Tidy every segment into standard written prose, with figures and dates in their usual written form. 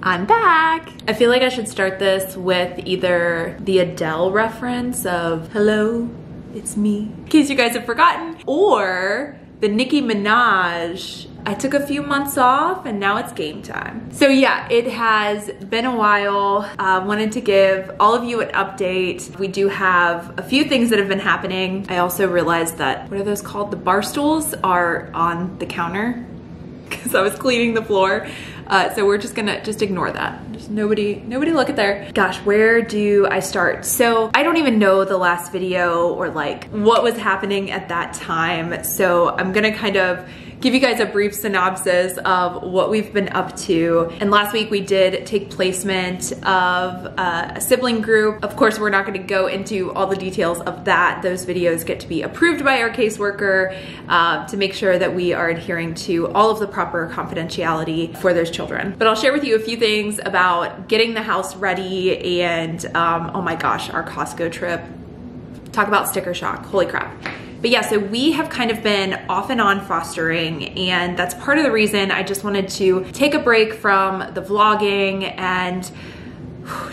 I'm back. I feel like I should start this with either the Adele reference of "Hello, it's me," in case you guys have forgotten, or the Nicki Minaj, "I took a few months off and now it's game time." So yeah, it has been a while. Wanted to give all of you an update. We do have a few things that have been happening. I also realized that, what are those called? The bar stools are on the counter because I was cleaning the floor. So we're just gonna ignore that. Just nobody look at there. Gosh, where do I start? So I don't even know the last video or like what was happening at that time. So I'm gonna kind of give you guys a brief synopsis of what we've been up to. And last week we did take placement of a sibling group. Of course, we're not gonna go into all the details of that. Those videos get to be approved by our caseworker to make sure that we are adhering to all of the proper confidentiality for those children. But I'll share with you a few things about getting the house ready and oh my gosh, our Costco trip. Talk about sticker shock, holy crap. But yeah, so we have kind of been off and on fostering, and that's part of the reason I just wanted to take a break from the vlogging and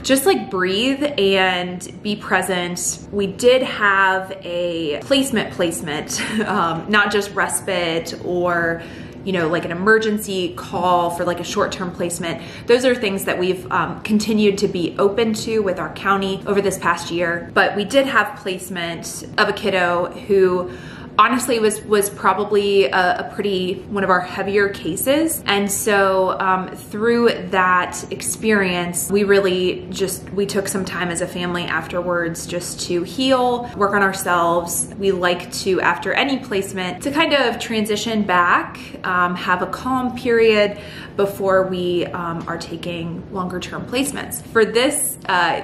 just like breathe and be present. We did have a placement, not just respite or like an emergency call for like a short-term placement. Those are things that we've continued to be open to with our county over this past year. But we did have placement of a kiddo who honestly was probably one of our heavier cases. And so through that experience, we took some time as a family afterwards just to heal, work on ourselves. We like to, after any placement, to kind of transition back, have a calm period before we are taking longer term placements. For this,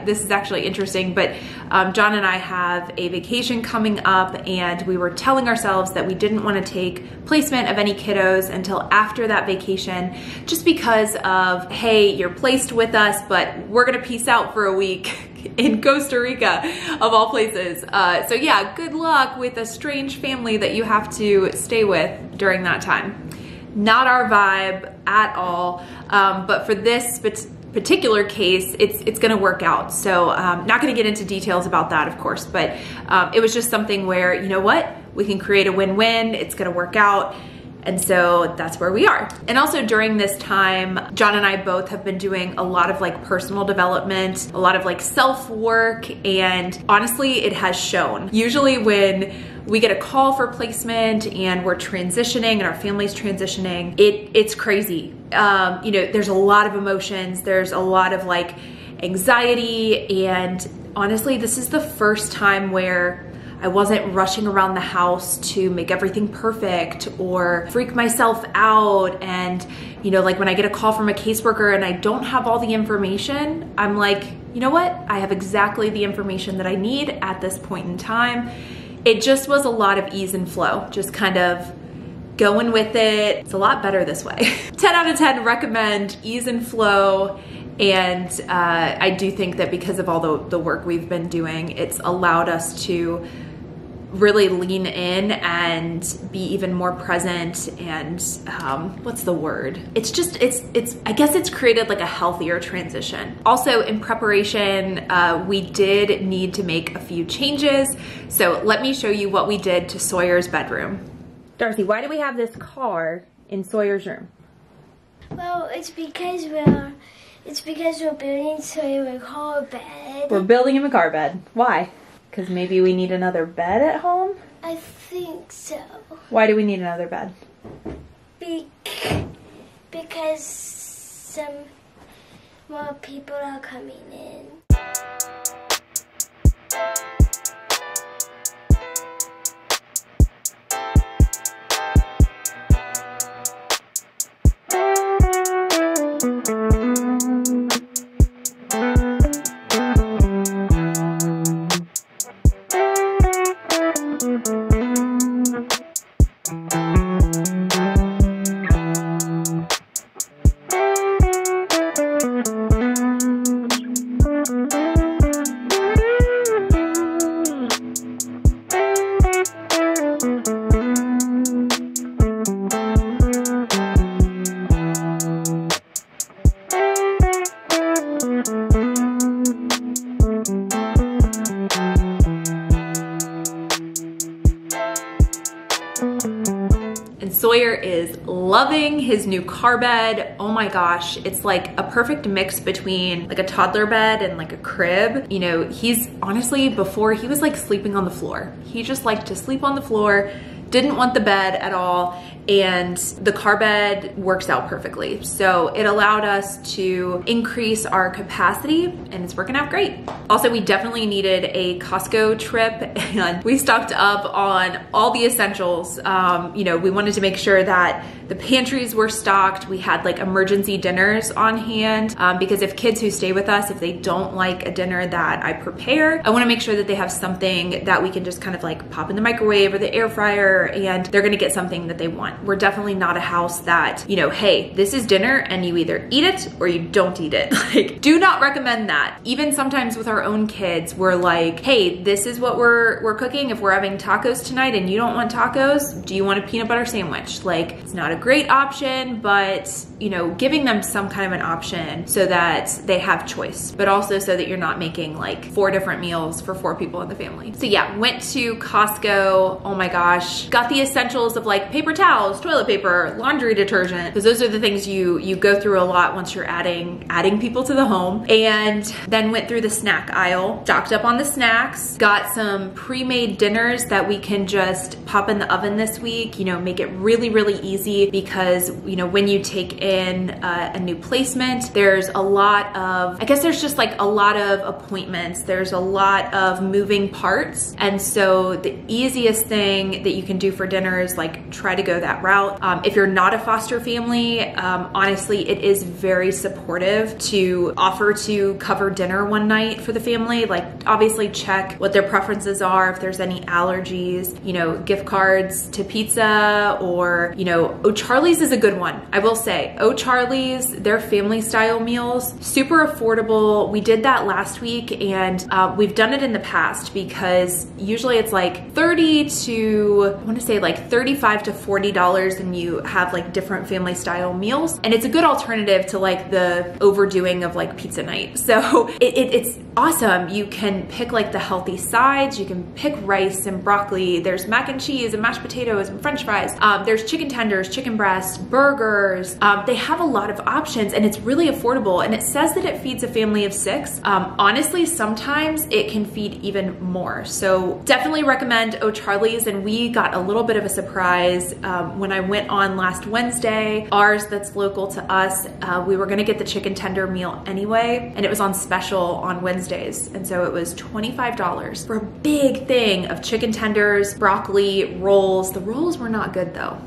this is actually interesting, but John and I have a vacation coming up, and we were telling ourselves that we didn't want to take placement of any kiddos until after that vacation, just because of, hey, you're placed with us, but we're gonna peace out for a week in Costa Rica, of all places. So yeah, good luck with a strange family that you have to stay with during that time. Not our vibe at all, but for this particular case, it's gonna work out. So not gonna get into details about that, of course, but it was just something where, you know what, we can create a win-win, it's gonna work out. And so that's where we are. And also during this time, John and I both have been doing a lot of like personal development, a lot of like self-work, and honestly, it has shown. Usually when we get a call for placement and we're transitioning and our family's transitioning, it's crazy. There's a lot of emotions, there's a lot of like anxiety, and honestly, this is the first time where I wasn't rushing around the house to make everything perfect or freak myself out. And, like when I get a call from a caseworker and I don't have all the information, I'm like, you know what? I have exactly the information that I need at this point in time. It just was a lot of ease and flow, just kind of going with it. It's a lot better this way. 10 out of 10 recommend ease and flow. And I do think that because of all the work we've been doing, it's allowed us to really lean in and be even more present and what's the word? It's I guess it's created like a healthier transition. Also in preparation, we did need to make a few changes. So let me show you what we did to Sawyer's bedroom. Darcy, why do we have this car in Sawyer's room? Well, it's because we're building Sawyer a car bed. We're building him a car bed. Why? Because maybe we need another bed at home? I think so. Why do we need another bed? Because some more people are coming in. Sawyer is loving his new car bed. Oh my gosh, it's like a perfect mix between like a toddler bed and like a crib. You know, he's honestly, before he was like sleeping on the floor. He just liked to sleep on the floor, didn't want the bed at all, and the car bed works out perfectly. So it allowed us to increase our capacity and it's working out great. Also, we definitely needed a Costco trip and we stocked up on all the essentials. You know, we wanted to make sure that the pantries were stocked. We had like emergency dinners on hand because if kids who stay with us, if they don't like a dinner that I prepare, I wanna make sure that they have something that we can just kind of like pop in the microwave or the air fryer and they're gonna get something that they want. We're definitely not a house that, you know, hey, this is dinner and you either eat it or you don't eat it. Like, do not recommend that. Even sometimes with our own kids, we're like, hey, this is what we're cooking. If we're having tacos tonight and you don't want tacos, do you want a peanut butter sandwich? Like, it's not a great option, but you know, giving them some kind of an option so that they have choice, but also so that you're not making like 4 different meals for 4 people in the family. So yeah, went to Costco. Oh my gosh, got the essentials of like paper towels, toilet paper, laundry detergent, because those are the things you go through a lot once you're adding people to the home. And then went through the snack aisle, stocked up on the snacks, got some pre-made dinners that we can just pop in the oven this week, you know, make it really, really easy because, you know, when you take in a new placement, there's a lot of, I guess there's just like a lot of appointments. There's a lot of moving parts. And so the easiest thing that you can do for dinner is like try to go that route. If you're not a foster family, honestly, it is very supportive to offer to cover dinner one night for the family. Like obviously check what their preferences are, if there's any allergies, you know, gift cards to pizza or, you know, O'Charlie's is a good one. I will say O'Charlie's, their family style meals, super affordable. We did that last week and we've done it in the past because usually it's like 30 to, I want to say like $35 to $40 and you have like different family style meals. And it's a good alternative to like the overdoing of like pizza night. So it's awesome. You can pick like the healthy sides. You can pick rice and broccoli. There's mac and cheese and mashed potatoes and french fries. There's chicken tenders, chicken breasts, burgers. They have a lot of options and it's really affordable. And it says that it feeds a family of 6. Honestly, sometimes it can feed even more. So definitely recommend O'Charlie's. And we got a little bit of a surprise when I went on last Wednesday. Ours that's local to us, we were gonna get the chicken tender meal anyway, and it was on special on Wednesdays. And so it was $25 for a big thing of chicken tenders, broccoli, rolls. The rolls were not good though.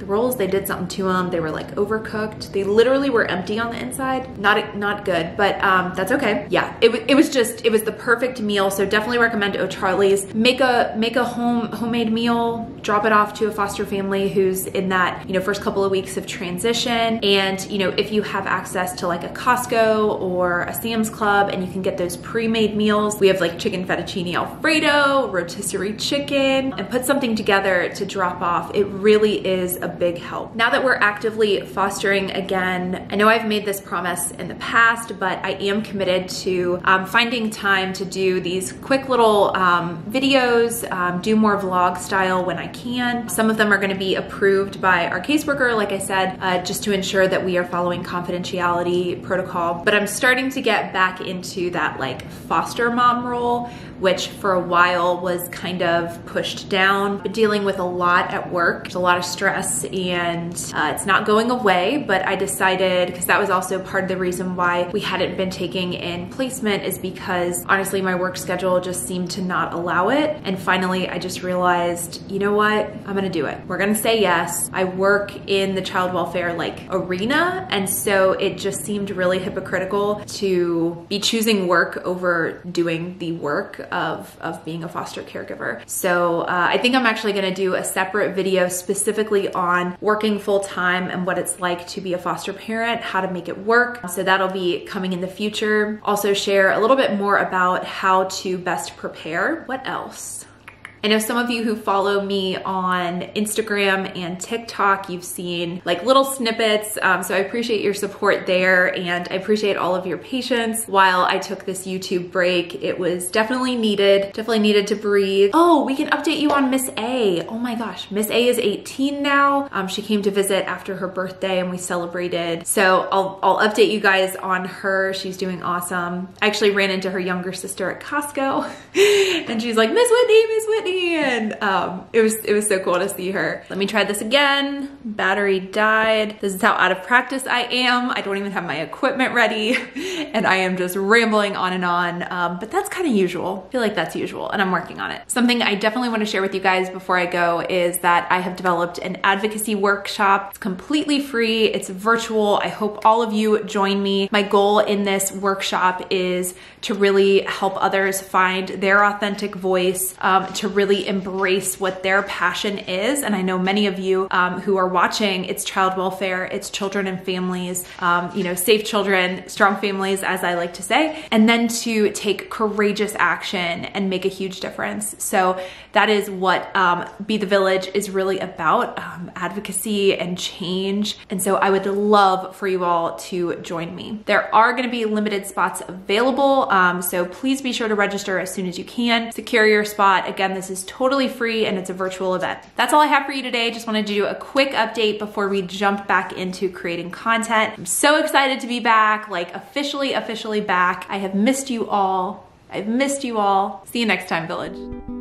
Rolls, they did something to them. They were like overcooked. They literally were empty on the inside. Not good, but that's okay. Yeah, it was the perfect meal. So definitely recommend O'Charlie's. Make a homemade meal, drop it off to a foster family who's in that, you know, first couple of weeks of transition. And, you know, if you have access to like a Costco or a Sam's Club and you can get those pre-made meals, we have like chicken fettuccine Alfredo, rotisserie chicken, and put something together to drop off. It really is a big help. Now that we're actively fostering again, I know I've made this promise in the past, but I am committed to finding time to do these quick little videos, do more vlog style when I can. Some of them are going to be approved by our caseworker, like I said, just to ensure that we are following confidentiality protocol. But I'm starting to get back into that like foster mom role, which for a while was kind of pushed down, but dealing with a lot at work. There's a lot of stress and it's not going away, but I decided, because that was also part of the reason why we hadn't been taking in placement, is because honestly my work schedule just seemed to not allow it. And finally I just realized, you know what, I'm gonna do it. We're gonna say yes. I work in the child welfare like arena, and so it just seemed really hypocritical to be choosing work over doing the work of being a foster caregiver. So I think I'm actually gonna do a separate video specifically on working full-time and what it's like to be a foster parent, how to make it work. So that'll be coming in the future. Also share a little bit more about how to best prepare. What else? I know some of you who follow me on Instagram and TikTok, you've seen like little snippets, so I appreciate your support there, and I appreciate all of your patience while I took this YouTube break. It was definitely needed to breathe. Oh, we can update you on Miss A. Oh my gosh, Miss A is 18 now. She came to visit after her birthday and we celebrated. So I'll update you guys on her. She's doing awesome. I actually ran into her younger sister at Costco and she's like, Miss Whitney, and it was so cool to see her. Let me try this again. Battery died. This is how out of practice I am. I don't even have my equipment ready and I am just rambling on and on, but that's kind of usual. I feel like that's usual and I'm working on it. Something I definitely want to share with you guys before I go is that I have developed an advocacy workshop. It's completely free. It's virtual. I hope all of you join me. My goal in this workshop is to really help others find their authentic voice, to really embrace what their passion is. And I know many of you who are watching, it's child welfare, it's children and families, you know, safe children, strong families, as I like to say, and then to take courageous action and make a huge difference. So that is what Be the Village is really about, advocacy and change. And so I would love for you all to join me. There are going to be limited spots available, so please be sure to register as soon as you can. Secure your spot. Again, this is totally free and it's a virtual event. That's all I have for you today. Just wanted to do a quick update before we jump back into creating content. I'm so excited to be back, like officially back. I have missed you all. I've missed you all. See you next time, Village.